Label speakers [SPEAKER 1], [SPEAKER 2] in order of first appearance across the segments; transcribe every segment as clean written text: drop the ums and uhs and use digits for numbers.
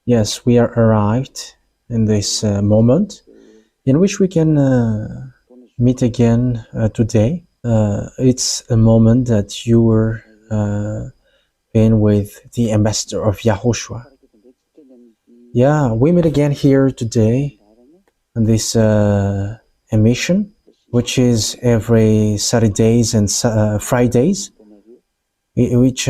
[SPEAKER 1] Yes, we are arrived in this moment in which we can meet again today. It's a moment that you were been with the ambassador of YAHOSHUAH. Yeah, we meet again here today on this emission, which is every Saturdays and Fridays, which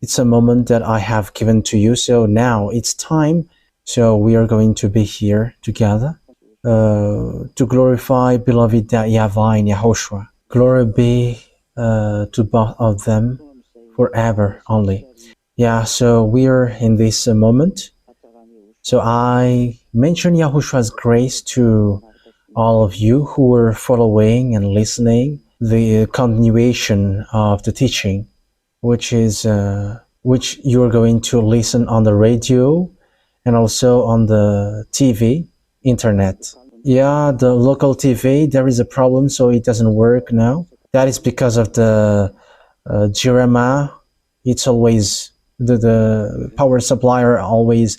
[SPEAKER 1] it's a moment that I have given to you. So now it's time. So we are going to be here together to glorify beloved YAHVAH and YAHOSHUAH. Glory be to both of them forever only. Yeah, so we are in this moment. So I mentioned YAHOSHUAH's grace to all of you who are following and listening the continuation of the teaching, which you are going to listen on the radio and also on the TV, internet. Yeah, the local TV, there is a problem, so it doesn't work now. That is because of the Jeremiah. It's always the power supplier always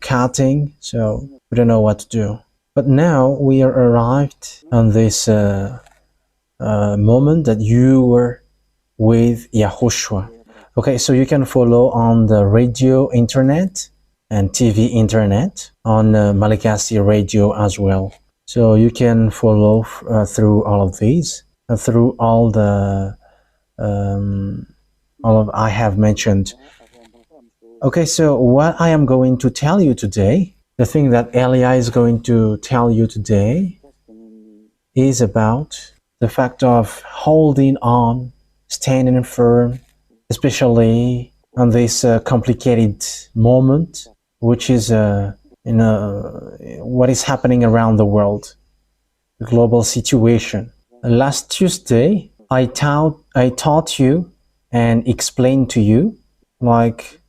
[SPEAKER 1] cutting, so we don't know what to do. But now we are arrived on this moment that you were with YAHOSHUAH. Okay, so you can follow on the radio internet and TV internet, on Malagasy radio as well. So you can follow through all of these, through all the all of I have mentioned. Okay, so what I am going to tell you today, the thing that Elia is going to tell you today, is about the fact of holding on, standing firm, especially on this complicated moment, which is what is happening around the world, the global situation. Last Tuesday, I taught you and explained to you, like,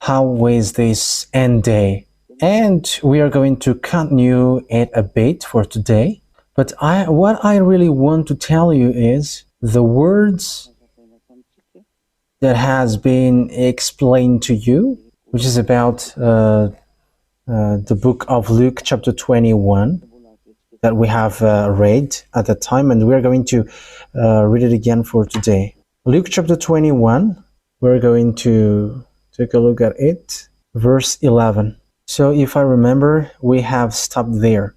[SPEAKER 1] how is this end day? And we are going to continue it a bit for today. But what I really want to tell you is the words that has been explained to you, which is about the book of Luke chapter 21 that we have read at the time, and we're going to read it again for today. Luke chapter 21, we're going to take a look at it, verse 11. So if I remember, we have stopped there.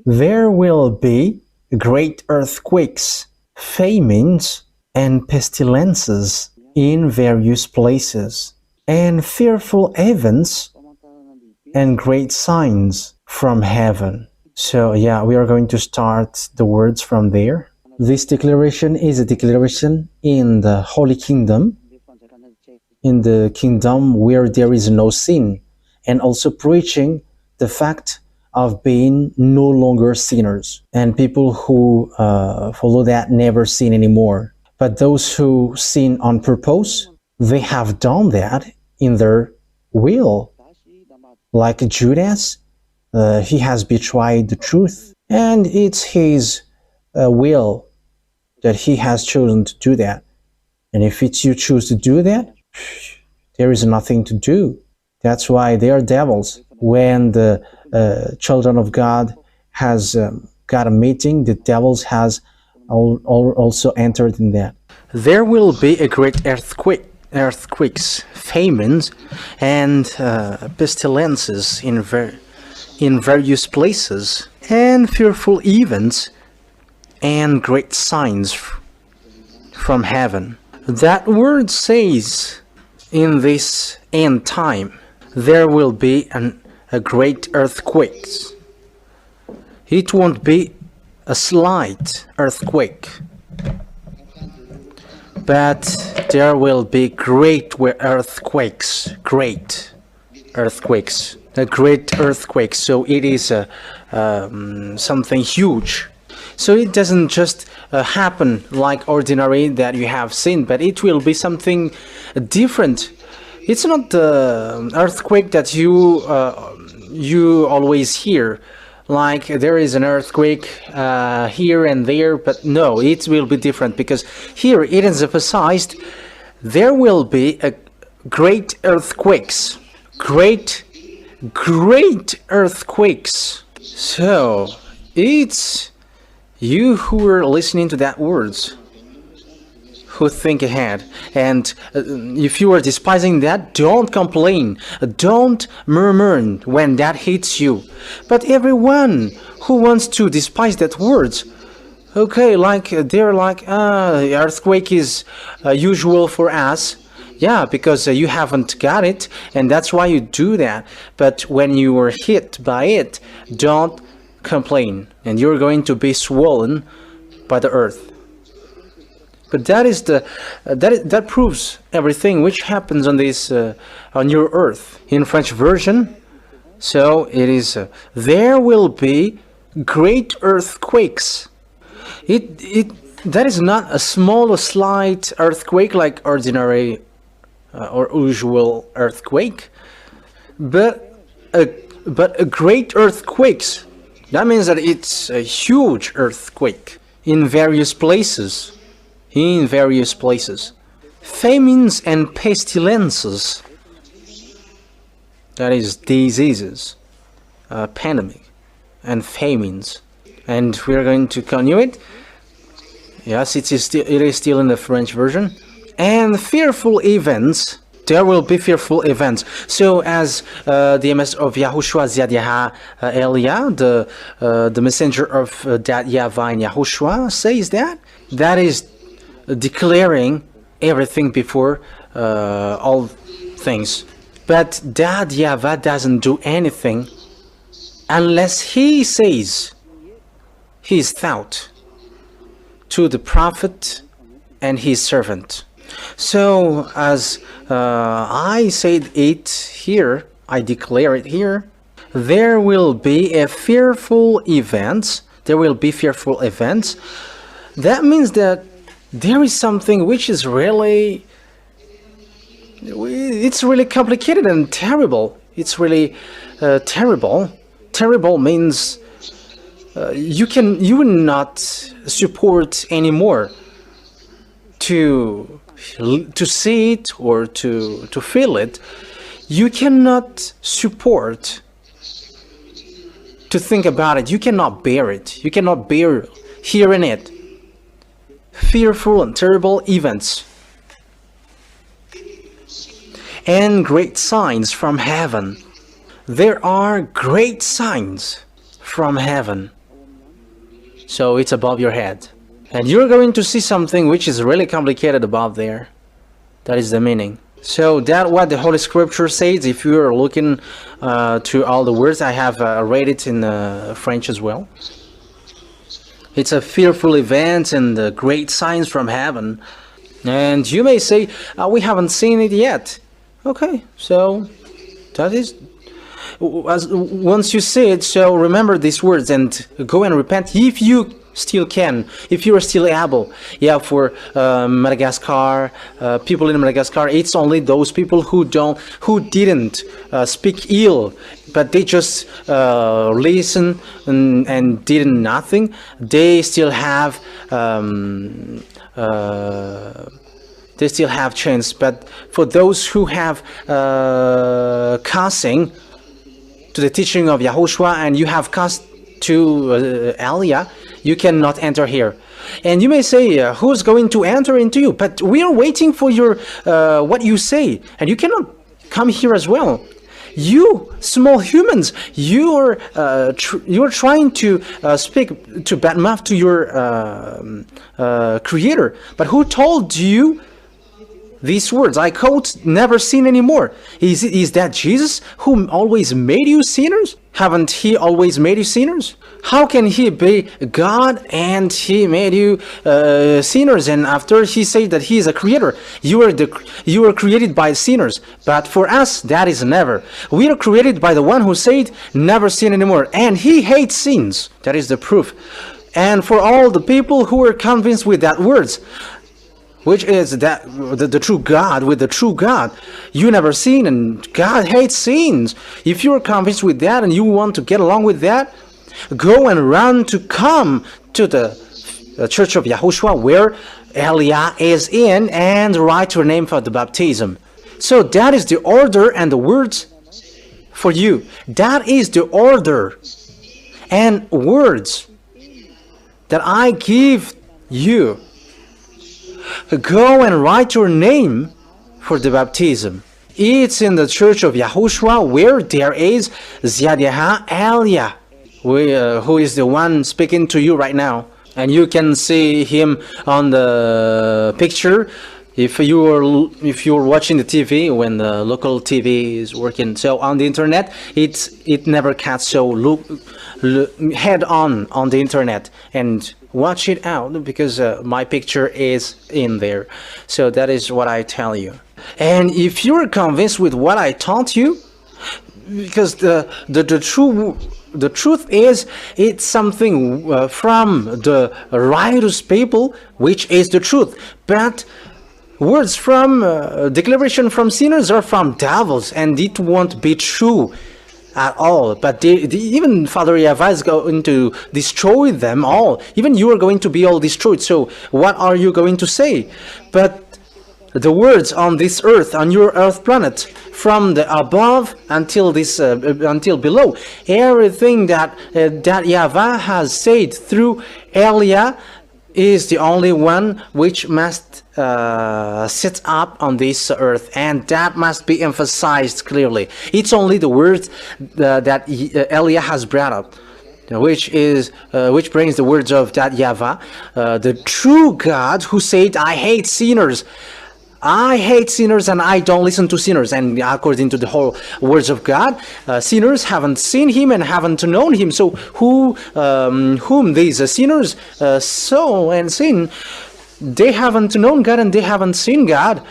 [SPEAKER 1] There will be great earthquakes, famines, and pestilences in various places, and fearful events and great signs from heaven. So yeah, we are going to start the words from there. This declaration is a declaration in the Holy Kingdom, in the kingdom where there is no sin, and also preaching the fact of being no longer sinners, and people who follow that never sin anymore. But those who sin on purpose, they have done that in their will. Like Judas, he has betrayed the truth, and it's his will that he has chosen to do that. And if it's you choose to do that, there is nothing to do. That's why they are devils. When the children of God has got a meeting, the devils has also entered in that. There will be a great earthquakes, famines, and pestilences in various places, and fearful events and great signs from heaven. That word says, in this end time, there will be a great earthquake. It won't be a slight earthquake, but there will be great earthquakes, a great earthquake. So it is something huge. So it doesn't just happen like ordinary that you have seen, but it will be something different. It's not the earthquake that you always hear, like there is an earthquake here and there, but no, it will be different, because here it is emphasized there will be a great earthquakes. Great earthquakes. So, it's you who are listening to that words, who think ahead. And if you are despising that, don't complain. Don't murmur when that hits you. But everyone who wants to despise that words, okay, like they're like, earthquake is usual for us. Yeah, because you haven't got it, and that's why you do that. But when you are hit by it, don't complain, and you're going to be swollen by the earth. But that is that proves everything which happens on this on your earth in French version. So it is there will be great earthquakes. That is not a small or slight earthquake like ordinary or usual earthquake, but a great earthquakes. That means that it's a huge earthquake in various places. Famines and pestilences. That is diseases, pandemic, and famines. And we are going to continue it. Yes, it is still in the French version. And fearful events. There will be fearful events. So, as the MS of YAHOSHUAH Ziyadyaha Elia, the messenger of that YAHVAH and YAHOSHUAH, says that is declaring everything before all things. But that YAHVAH doesn't do anything unless he says his thought to the prophet and his servant. So, as I said it here, I declare it here, there will be fearful events. There will be fearful events. That means that there is something which is really, it's really complicated and terrible. It's really terrible. Terrible means you will not support anymore to see it or to feel it. You cannot support to think about it. You cannot bear it. You cannot bear hearing it. Fearful and terrible events. And great signs from heaven. There are great signs from heaven. So it's above your head. And you're going to see something which is really complicated above there. That is the meaning. So that's what the Holy Scripture says. If you are looking to all the words, I have read it in French as well. It's a fearful event and great signs from heaven. And you may say, we haven't seen it yet. Okay, so that is... Once you see it, so remember these words and go and repent if you still can, if you are still able. Yeah, for Madagascar, people in Madagascar, it's only those people who didn't speak ill, but they just listen and did nothing. They still have chance. But for those who have cussing to the teaching of YAHOSHUAH and you have cussed to Elia, you cannot enter here. And you may say, who's going to enter into you? But we are waiting for your what you say, and you cannot come here as well. You small humans, you are trying to speak to bad mouth to your Creator. But who told you these words? I quote, never sin anymore. Is that Jesus who always made you sinners? Haven't he always made you sinners? How can he be God and he made you sinners? And after he said that he is a creator, you are created by sinners. But for us, that is never. We are created by the one who said, never sin anymore. And he hates sins. That is the proof. And for all the people who are convinced with that words, which is that the true God, with the true God, you never sin and God hates sins. If you are convinced with that and you want to get along with that, go and run to come to the church of Yahushua where Eliah is in, and write your name for the baptism. So that is the order and the words for you. That is the order and words that I give you. Go and write your name for the baptism. It's in the church of Yahushua where there is Ziadiah Eliah, who is the one speaking to you right now. And you can see him on the picture if you're watching the TV when the local TV is working. So on the internet, it never cuts. So look head on the internet and watch it out, because my picture is in there. So that is what I tell you. And if you're convinced with what I taught you, because the truth is, it's something from the righteous people, which is the truth. But words from declaration from sinners are from devils, and it won't be true at all. But even Father YAHVAH is going to destroy them all. Even you are going to be all destroyed. So what are you going to say? But the words on this earth, on your earth planet, from the above until this until below, everything that YAHVAH has said through Eliah is the only one which must sit up on this earth, and that must be emphasized clearly. It's only the words that Eliah has brought up, which brings the words of that YAHVAH, the true God, who said, I hate sinners. I hate sinners and I don't listen to sinners. And according to the whole words of God, sinners haven't seen him and haven't known him. So whom these sinners sow and sin, they haven't known God and they haven't seen God.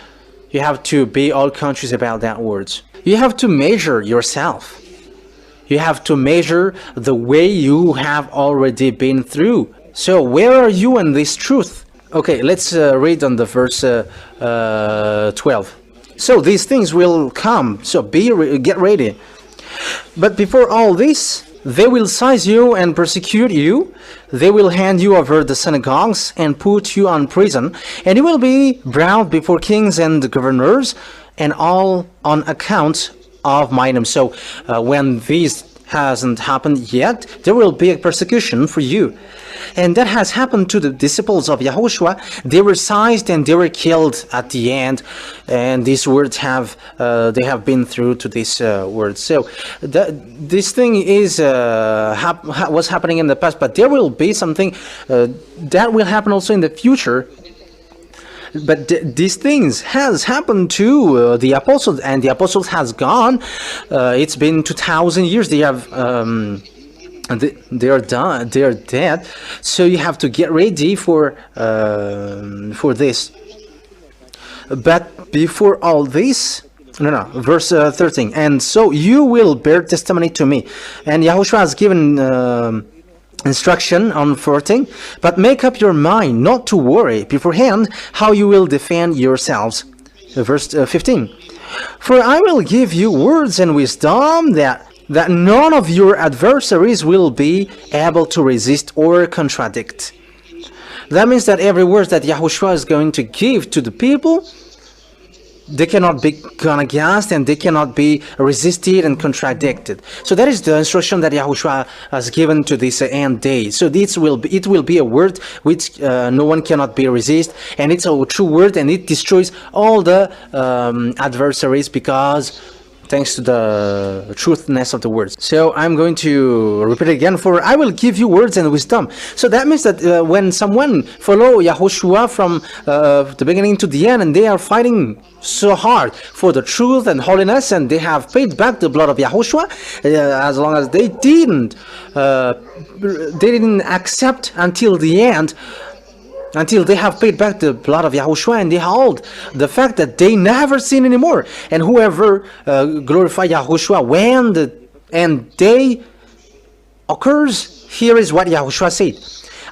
[SPEAKER 1] You have to be all conscious about that words. You have to measure yourself. You have to measure the way you have already been through. So where are you in this truth? Okay, let's read on the verse 12. So these things will come, so get ready. But before all this, they will seize you and persecute you. They will hand you over the synagogues and put you on prison, and you will be brought before kings and governors, and all on account of my name. So when this hasn't happened yet, there will be a persecution for you. And that has happened to the disciples of Yahushua. They were seized and they were killed at the end. And these words have been through to these words. So this thing is was happening in the past, but there will be something that will happen also in the future. But these things has happened to the apostles, and the apostles has gone. It's been 2,000 years. They have they are done. They are dead. So you have to get ready for this. But before all this, verse 13. And so you will bear testimony to me. And Yahushua has given instruction on 14, but make up your mind not to worry beforehand how you will defend yourselves. Verse 15, for I will give you words and wisdom that none of your adversaries will be able to resist or contradict. That means that every word that Yahushua is going to give to the people, they cannot be gone against, and they cannot be resisted and contradicted. So that is the instruction that Yahushua has given to this end day. So it will be a word which no one cannot be resist, and it's a true word, and it destroys all the adversaries, because thanks to the truthness of the words. So I'm going to repeat again, for I will give you words and wisdom. So that means that when someone follow Yahushua from the beginning to the end, and they are fighting so hard for the truth and holiness, and they have paid back the blood of Yahushua, as long as they didn't accept until the end, until they have paid back the blood of Yahushua, and they hold the fact that they never sin anymore. And whoever glorify Yahushua when the end day occurs, here is what Yahushua said: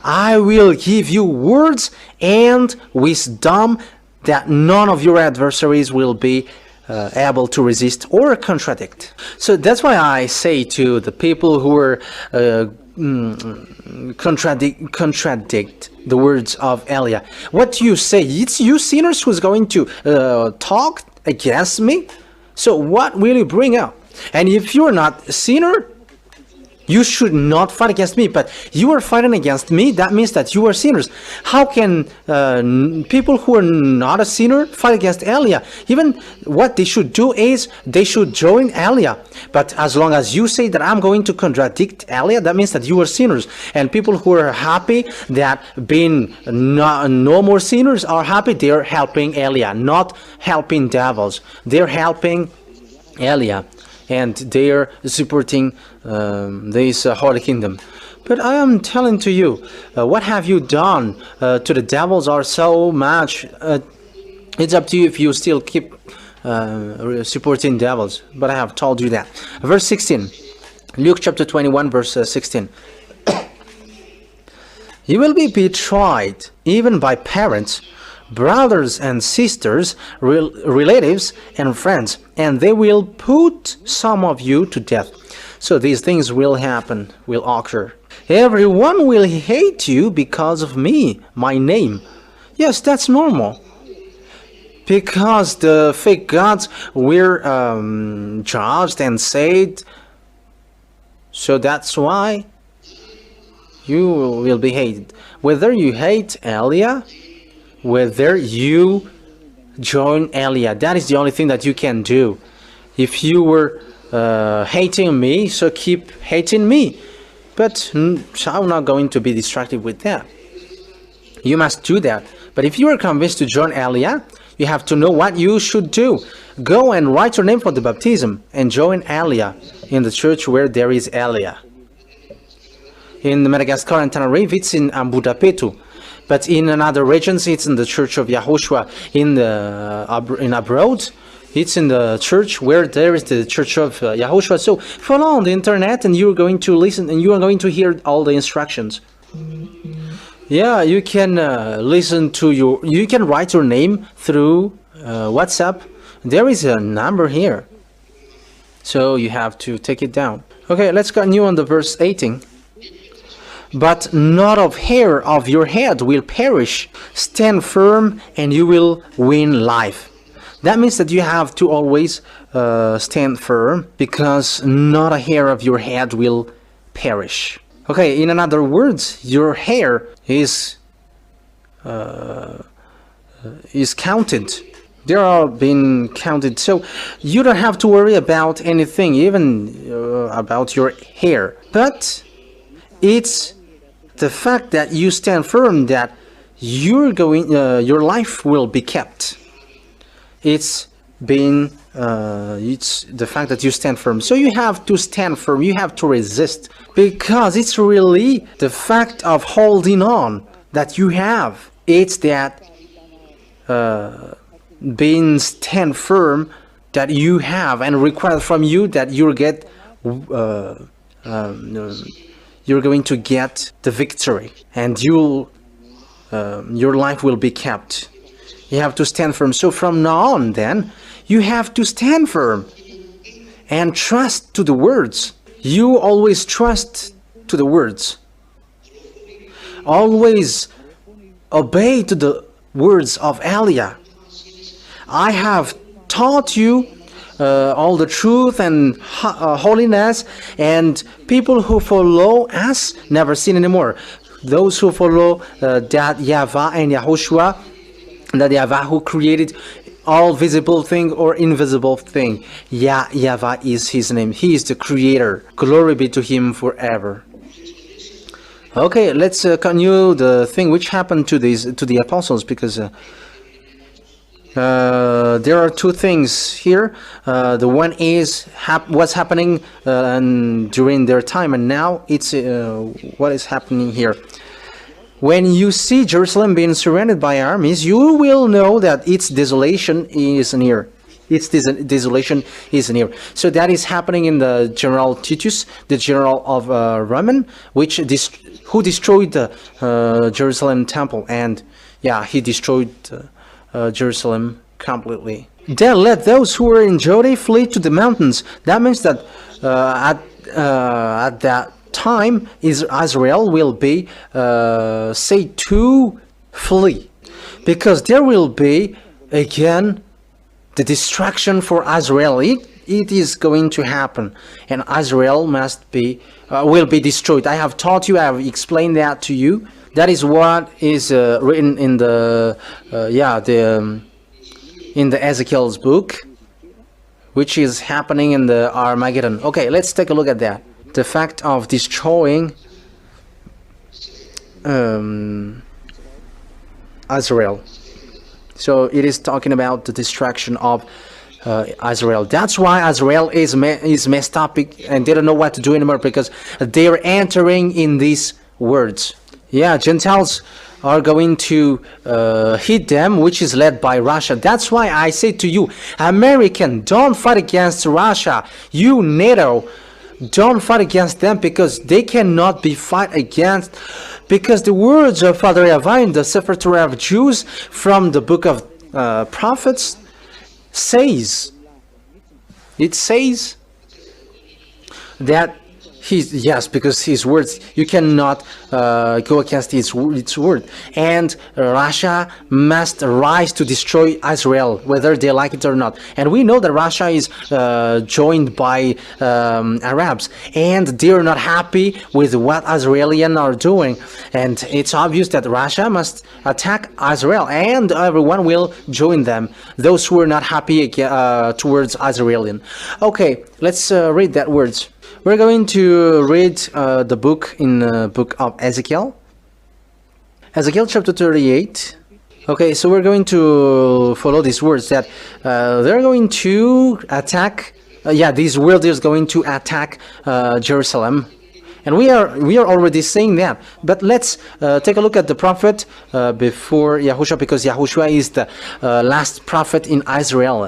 [SPEAKER 1] I will give you words and wisdom that none of your adversaries will be able to resist or contradict. So that's why I say to the people who are contradict the words of Elia. What do you say? It's you sinners who's going to talk against me? So what will you bring up? And if you're not a sinner, you should not fight against me, but you are fighting against me. That means that you are sinners. How can people who are not a sinner fight against Elia? Even what they should do is they should join Elia. But as long as you say that I'm going to contradict Elia, that means that you are sinners. And people who are happy that being no more sinners are happy, they're helping Elia, not helping devils. They're helping Elia. And they are supporting this holy kingdom. But I am telling to you, what have you done to the devils or so much? It's up to you if you still keep supporting devils. But I have told you that. Verse 16, Luke chapter 21, verse 16. You will be betrayed even by parents, brothers and sisters, relatives and friends, and they will put some of you to death. So these things will happen, will occur. Everyone will hate you because of me, my name. Yes, that's normal. Because the fake gods were judged and saved. So that's why you will be hated. Whether you hate Elia, whether you join Elia, that is the only thing that you can do. If you were hating me, so keep hating me. But I'm not going to be distracted with that. You must do that. But if you are convinced to join Elia, you have to know what you should do. Go and write your name for the baptism and join Elia in the church where there is Elia. In Madagascar and Tenerife, it's in Ambudapetu. But in another regions, it's in the church of YAHOSHUAH. In abroad, it's in the church where there is the church of YAHOSHUAH. So follow on the internet, and you're going to listen, and you are going to hear all the instructions. Yeah, you can listen to you can write your name through WhatsApp. There is a number here, so you have to take it down. Okay, let's continue on the verse 18. But not of hair of your head will perish. Stand firm and you will win life. That means that you have to always stand firm, because not a hair of your head will perish. Okay, in other words, your hair is counted. They are being counted. So you don't have to worry about anything, even about your hair. But it's the fact that you stand firm that your life will be kept. It's the fact that you stand firm. So you have to stand firm. You have to resist, because it's really the fact of holding on that you have. It's that being stand firm that you have, and require from you that you're going to get the victory, and your life will be kept. You have to stand firm. So from now on, then, you have to stand firm and trust to the words. You always trust to the words. Always obey to the words of Elia. I have taught you all the truth and holiness, and people who follow us never sin anymore. Those who follow that YAHVAH and YAHOSHUAH, that YAHVAH who created all visible thing or invisible thing. YAHVAH is his name. He is the creator. Glory be to him forever. Okay, let's continue the thing which happened to the apostles, because there are two things here. The one is what's happening during their time, and now it's what is happening here. When you see Jerusalem being surrounded by armies, you will know that its desolation is near. Its desolation is near. So that is happening in the General Titus, the general of Roman, who destroyed the Jerusalem temple, and yeah, he destroyed Jerusalem completely. Then let those who are in Judea flee to the mountains. That means that at that time Israel will be said to flee, because there will be again the destruction for Israel. It is going to happen, and Israel must be will be destroyed. I have taught you, I have explained that to you. That is what is written in the in the Ezekiel's book, which is happening in the Armageddon. Okay, let's take a look at that. The fact of destroying Israel. So it is talking about the destruction of Israel. That's why Israel is messed up, and they don't know what to do anymore, because they're entering in these words. Yeah, Gentiles are going to hit them, which is led by Russia. That's why I say to you, American, don't fight against Russia. You, NATO, don't fight against them, because they cannot be fight against, because the words of Father YAHVAH in the Sefer Torah of Jews from the book of prophets says, it says that because his words, you cannot go against its word, and Russia must rise to destroy Israel, whether they like it or not. And we know that Russia is joined by Arabs, and they are not happy with what Israelis are doing, and it's obvious that Russia must attack Israel, and everyone will join them, those who are not happy towards Israel. Okay, let's read that words. We're going to read the book in the book of Ezekiel. Ezekiel chapter 38. Okay, so we're going to follow these words that they're going to attack. This world is going to attack Jerusalem, and we are already saying that. But let's take a look at the prophet before YAHOSHUAH, because YAHOSHUAH is the last prophet in Israel,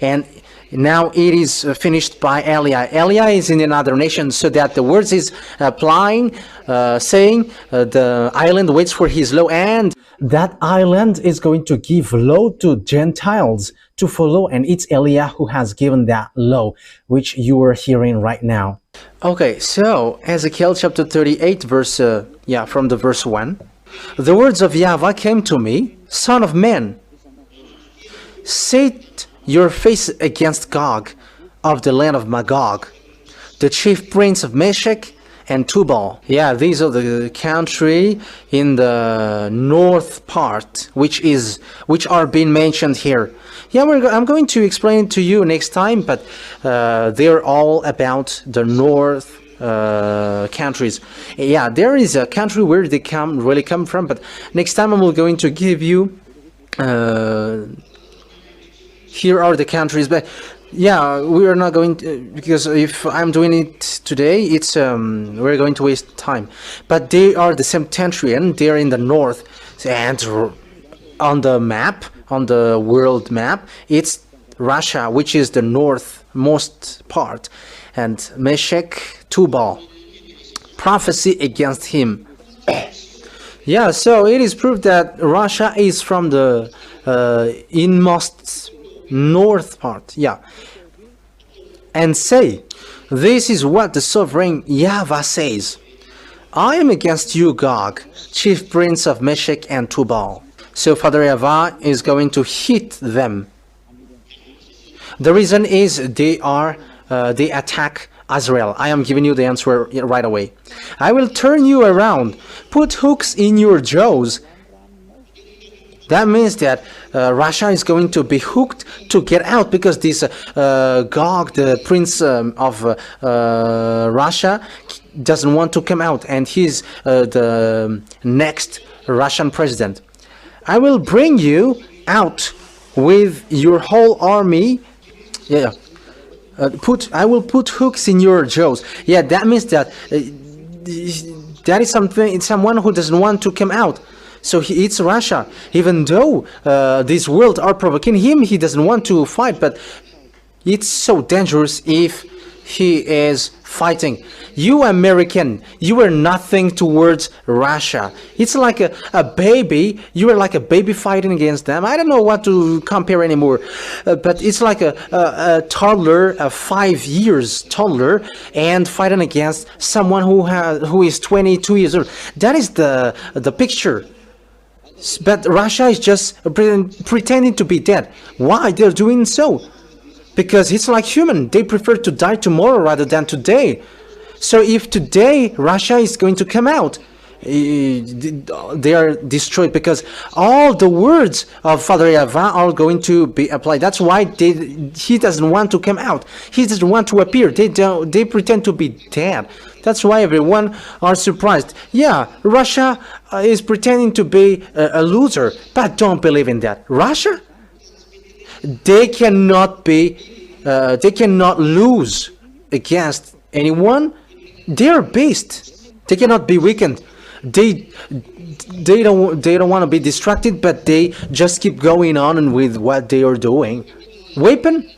[SPEAKER 1] and now it is finished by Eliah. Eliah is in another nation, so that the words is applying, saying the island waits for his law, and that island is going to give law to Gentiles to follow, and it's Eliah who has given that law, which you are hearing right now. Okay, so Ezekiel chapter 38, verse from the verse 1. The words of YAHVAH came to me, Son of man, set your face against Gog of the land of Magog, the chief prince of Meshech and Tubal. Yeah, these are the country in the north part, which are being mentioned here. Yeah, I'm going to explain it to you next time, but they're all about the north countries. Yeah, there is a country where they really come from, but next time I'm going to give you here are the countries. But yeah, we are not going to, because if I'm doing it today, it's we're going to waste time. But they are the same country, and they're in the north, and on the map, on the world map, it's Russia, which is the northmost part, and Meshech, Tubal, prophecy against him. Yeah, so it is proof that Russia is from the inmost north part. Yeah, and say, this is what the sovereign YAHVAH says: I am against you, Gog, chief prince of Meshech and Tubal. So Father YAHVAH is going to hit them. The reason is they attack Israel. I am giving you the answer right away. I will turn you around, put hooks in your jaws. That means that Russia is going to be hooked to get out, because this Gog, the prince of Russia, doesn't want to come out, and he's the next Russian president. I will bring you out with your whole army. Yeah, I will put hooks in your jaws. Yeah, that means that that is someone who doesn't want to come out. So it's Russia. Even though this world are provoking him, he doesn't want to fight. But it's so dangerous if he is fighting. You American, you are nothing towards Russia. It's like a baby. You are like a baby fighting against them. I don't know what to compare anymore, but it's like a toddler, a 5 years toddler, and fighting against someone who is 22 years old. That is the picture. But Russia is just pretending to be dead. Why they're doing so? Because it's like human. They prefer to die tomorrow rather than today. So if today Russia is going to come out, they are destroyed, because all the words of Father YAHVAH are going to be applied. That's why he doesn't want to come out. He doesn't want to appear. They pretend to be dead. That's why everyone are surprised. Yeah, Russia is pretending to be a loser, but don't believe in that. Russia, they cannot lose against anyone. They are based. They cannot be weakened. They don't want to be distracted, but they just keep going on with what they are doing. Weapon,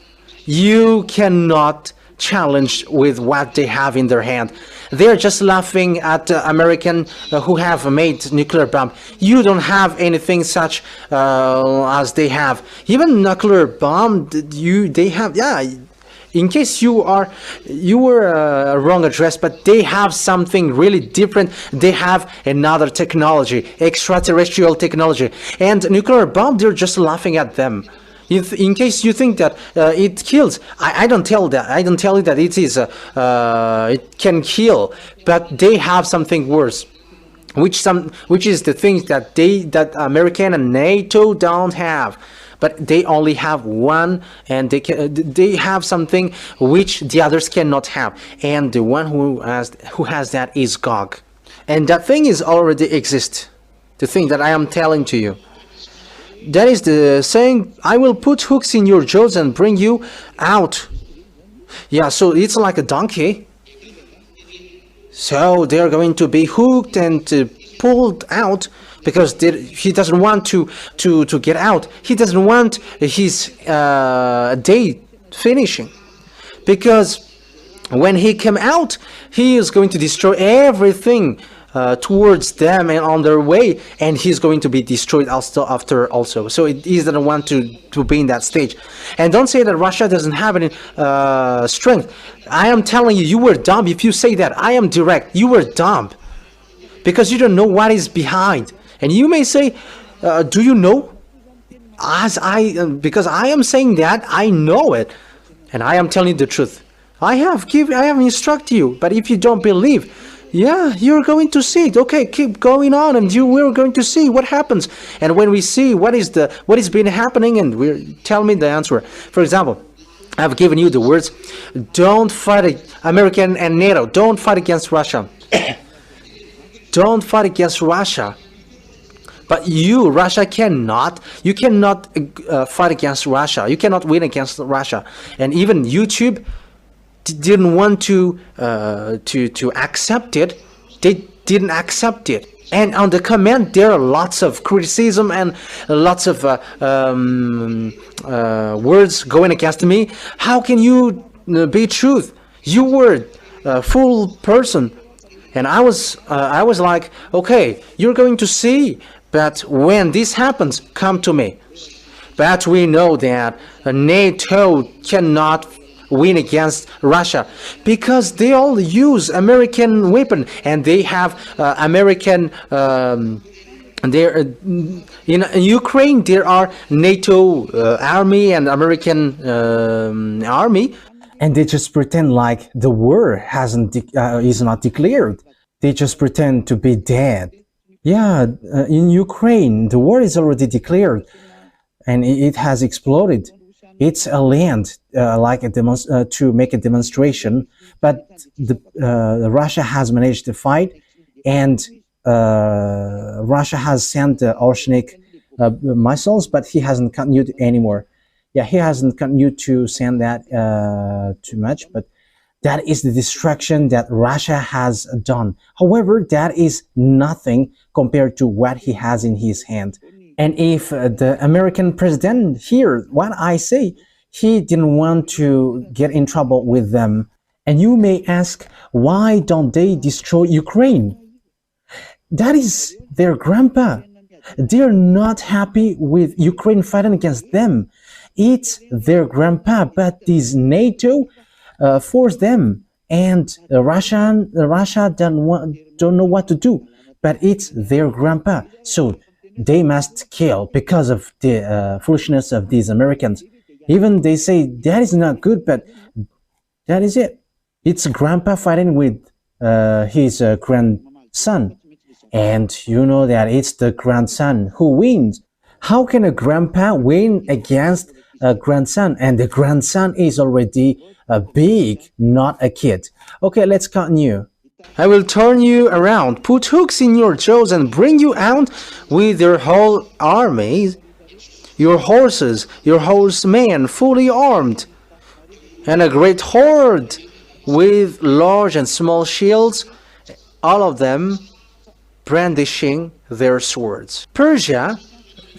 [SPEAKER 1] you cannot challenge with what they have in their hand. They are just laughing at American who have made nuclear bomb. You don't have anything such as they have. Even nuclear bomb, they have. Yeah. In case you were wrong address, but they have something really different. They have another technology, extraterrestrial technology, and nuclear bomb. They're just laughing at them. In case you think that it kills, I don't tell that. I don't tell you that it is it can kill, but they have something worse, which is the things that American and NATO don't have. But they only have one, and they have something which the others cannot have, and the one who has that is Gog, and that thing is already exist. The thing that I am telling to you, that is the saying, I will put hooks in your jaws and bring you out. Yeah, so it's like a donkey. So they are going to be hooked and pulled out, because he doesn't want to get out. He doesn't want his day finishing, because when he come out, he is going to destroy everything towards them and on their way, and he's going to be destroyed also. So he doesn't want to be in that stage. And don't say that Russia doesn't have any strength. I am telling you, you were dumb if you say that. I am direct. You were dumb, because you don't know what is behind. And you may say, do you know? Because I am saying that, I know it, and I am telling you the truth. I have instructed you, but if you don't believe, yeah, you're going to see it. Okay, keep going on, and we're going to see what happens. And when we see what is been happening, and tell me the answer. For example, I've given you the words: don't fight American and NATO. Don't fight against Russia. Don't fight against Russia. But Russia cannot. You cannot fight against Russia. You cannot win against Russia. And even YouTube didn't want to accept it. They didn't accept it. And on the comment, there are lots of criticism and lots of words going against me. How can you be truth? You were a fool person. And I was like, okay, you're going to see. But when this happens, come to me. But we know that NATO cannot win against Russia, because they all use American weapon, and they have American. In Ukraine, there are NATO army and American army, and they just pretend like the war is not declared. They just pretend to be dead. Yeah, in Ukraine, the war is already declared, and it has exploded. It's a land to make a demonstration, but Russia has managed to fight, and Russia has sent the oceanic missiles, but he hasn't continued anymore. Yeah, he hasn't continued to send that too much, but that is the destruction that Russia has done. However, that is nothing compared to what he has in his hand. And if the American president here, what I say, he didn't want to get in trouble with them, And you may ask, why don't they destroy Ukraine? That is their grandpa. They're not happy with Ukraine fighting against them. It's their grandpa, but this NATO forced them, and Russia don't know what to do. But it's their grandpa, so they must kill because of the foolishness of these Americans. Even they say that is not good, but that is it. It's grandpa fighting with his grandson. And you know that it's the grandson who wins. How can a grandpa win against a grandson? And the grandson is already big, not a kid. Okay, let's continue. I will turn you around, put hooks in your jaws, and bring you out with your whole army, your horses, your horsemen fully armed, and a great horde with large and small shields, all of them brandishing their swords. Persia,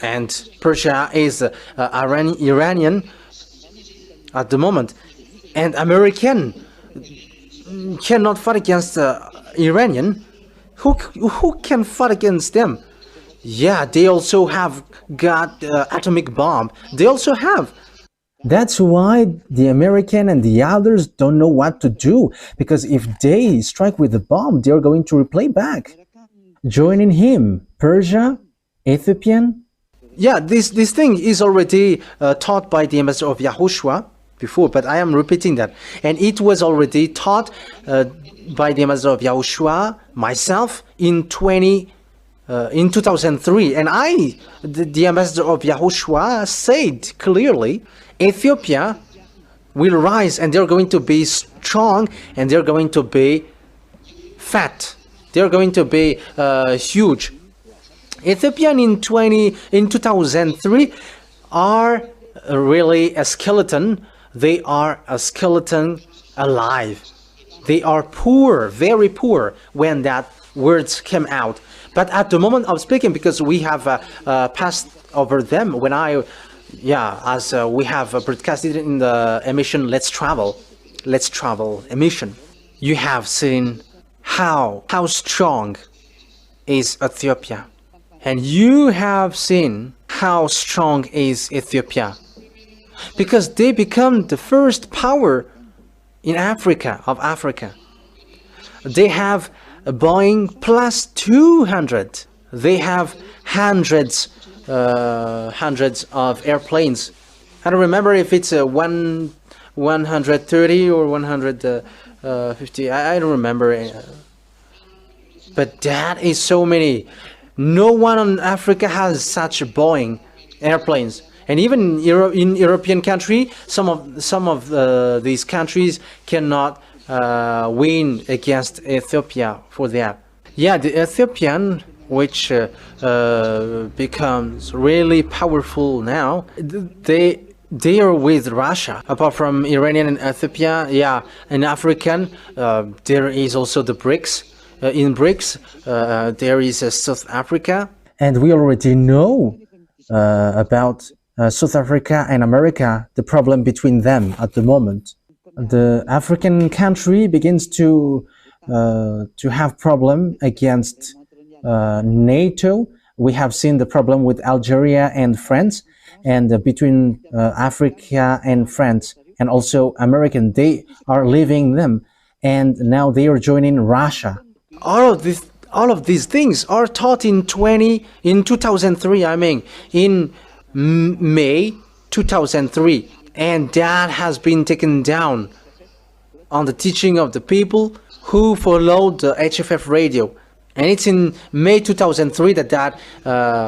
[SPEAKER 1] and Persia is Iranian at the moment, and American cannot fight against Iranian. Who can fight against them? Yeah, they also have got atomic bomb. They also have. That's why the American and the others don't know what to do, because if they strike with the bomb, they're going to reply back. Joining him, Persia, Ethiopian. Yeah, this thing is already taught by the ambassador of YAHOSHUAH before, but I am repeating that. And it was already taught by the ambassador of YAHOSHUAH, myself, in 2003. And the ambassador of YAHOSHUAH, said clearly, Ethiopia will rise, and they're going to be strong, and they're going to be fat. They're going to be huge. Ethiopian in 2003 are really a skeleton. They are a skeleton alive. They are poor, very poor, when that words came out. But at the moment of speaking, because we have passed over them, when as we have broadcasted in the emission Let's Travel emission, you have seen how strong is Ethiopia, and you have seen how strong is Ethiopia, because they become the first power in Africa. They have a Boeing plus 200. They have hundreds of airplanes. I don't remember if it's a 130 or 150. I don't remember. But that is so many. No one in Africa has such Boeing airplanes. And even in European country, some of these countries cannot win against Ethiopia for that. Yeah, the Ethiopian, which becomes really powerful now, they are with Russia. Apart from Iranian and Ethiopia, yeah, in African, there is also the BRICS. In BRICS, there is South Africa. And we already know about South Africa and America, the problem between them at the moment. The African country begins to have problem against NATO. We have seen the problem with Algeria and France, and between Africa and France, and also American, they are leaving them, and now they are joining Russia. All of these things are taught in 2003. I mean, in May 2003, and that has been taken down on the teaching of the people who followed the HFF radio. And it's in May 2003 that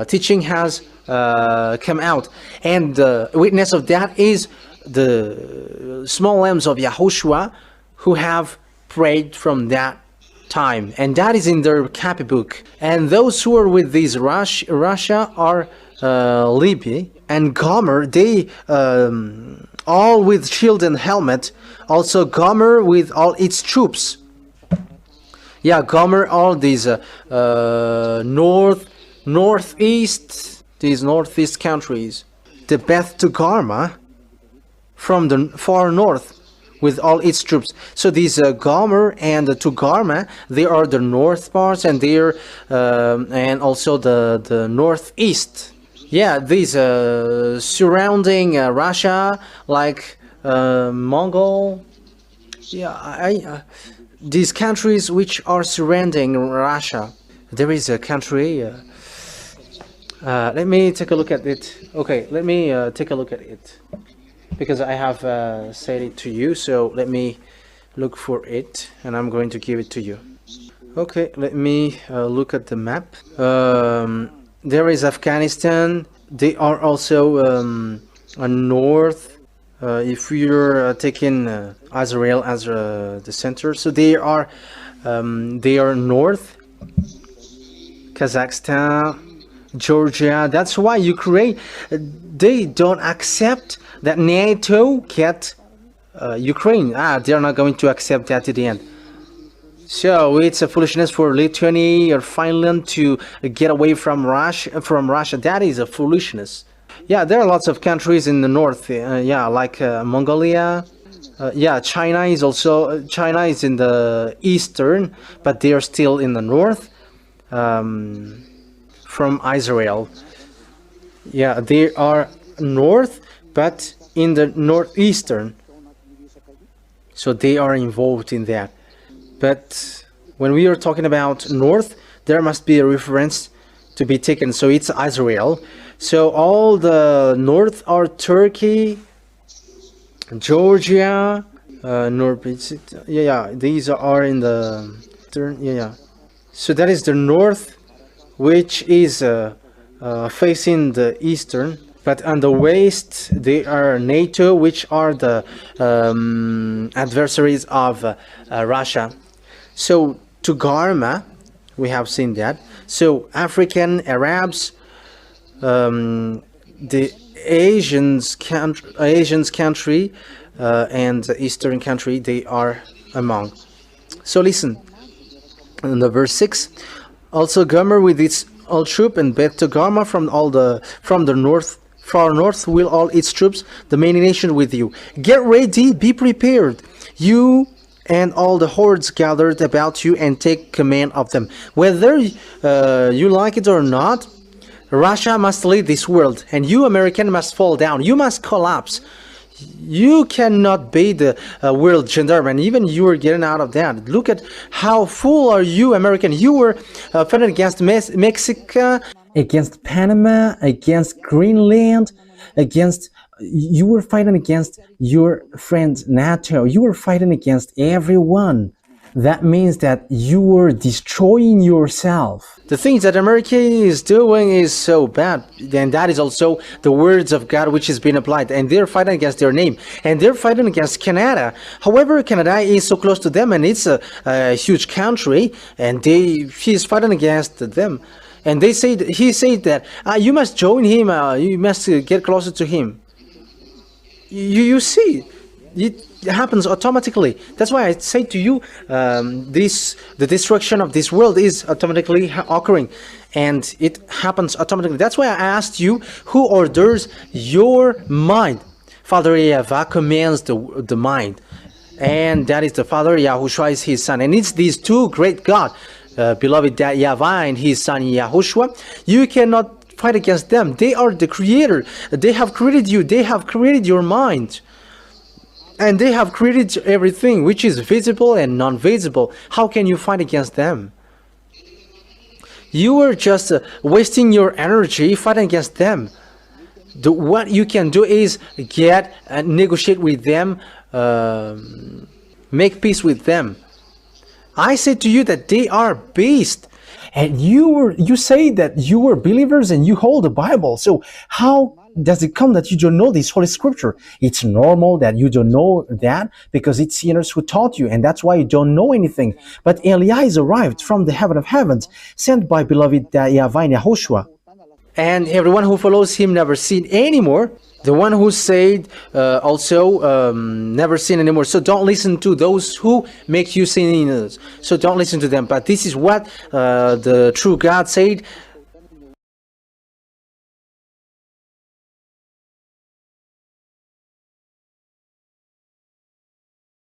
[SPEAKER 1] teaching has come out. And the witness of that is the small lambs of YAHOSHUAH who have prayed from that time. And that is in their copy book. And those who are with these Russia are Libya and Gomer. They all with shield and helmet. Also Gomer with all its troops. Yeah, Gomer, all these northeast countries. The Beth to Garma from the far north with all its troops. So these Gomer and the Togarmah, they are the north parts, and they're and also the northeast. Yeah, these surrounding Russia, like Mongol. Yeah, these countries which are surrounding Russia. There is a country. Let me take a look at it. Okay, let me take a look at it, because I have said it to you. So let me look for it, and I'm going to give it to you. Okay, let me look at the map. There is Afghanistan. They are also north. If you're taking Israel as the center, so they are north. Kazakhstan, Georgia. That's why Ukraine, they don't accept that NATO get Ukraine. They're not going to accept that to the end. So it's a foolishness for Lithuania or Finland to get away from Russia. That is a foolishness. Yeah, there are lots of countries in the north. Yeah, like Mongolia. Yeah, China is in the eastern, but they are still in the north. From Israel. Yeah, they are north, but in the northeastern. So they are involved in that. But when we are talking about north, there must be a reference to be taken. So it's Israel. So all the north are Turkey, Georgia, yeah, these are in the yeah. So that is the north, which is facing the eastern, but on the west they are NATO, which are the adversaries of Russia. So Togarmah, we have seen that. So African Arabs, the Asians country and the Eastern country, they are among. So listen, in the verse 6. Also Gomer with its all troop, and Beth Togarmah from the north, far north, will all its troops, the many nations with you. Get ready, be prepared, you and all the hordes gathered about you, and take command of them. Whether you like it or not, Russia must lead this world, and you American must fall down. You must collapse. You cannot be the world gendarme, and even you are getting out of that. Look at how fool are you, American. You were fighting against Mexico, against Panama, against Greenland, you were fighting against your friend NATO. You were fighting against everyone. That means that you were destroying yourself. The things that America is doing is so bad, and that is also the words of God which is being applied, and they're fighting against their name, and they're fighting against Canada. However, Canada is so close to them, and it's a huge country, and he's fighting against them, and he said that you must join him, you must get closer to him. You see, it happens automatically. That's why I say to you, the destruction of this world is automatically occurring, and it happens automatically. That's why I asked you, who orders your mind? Father YAHVAH commands the mind, and that is the Father. YAHOSHUAH is his son, and it's these two great God, beloved YAHVAH and his son YAHOSHUAH. You cannot fight against them. They are the creator. They have created you. They have created your mind. And they have created everything which is visible and non-visible. How can you fight against them? You are just wasting your energy fighting against them. What you can do is negotiate with them, make peace with them. I say to you that they are beasts. And you say that you were believers and you hold the Bible. So how does it come that you don't know this Holy Scripture? It's normal that you don't know that because it's sinners who taught you, and that's why you don't know anything. But Elias arrived from the heaven of heavens, sent by beloved YAHVAH and YAHOSHUAH. And everyone who follows him never sin anymore. The one who said also never sin anymore. So don't listen to those who make you sin. So don't listen to them. But this is what the true God said.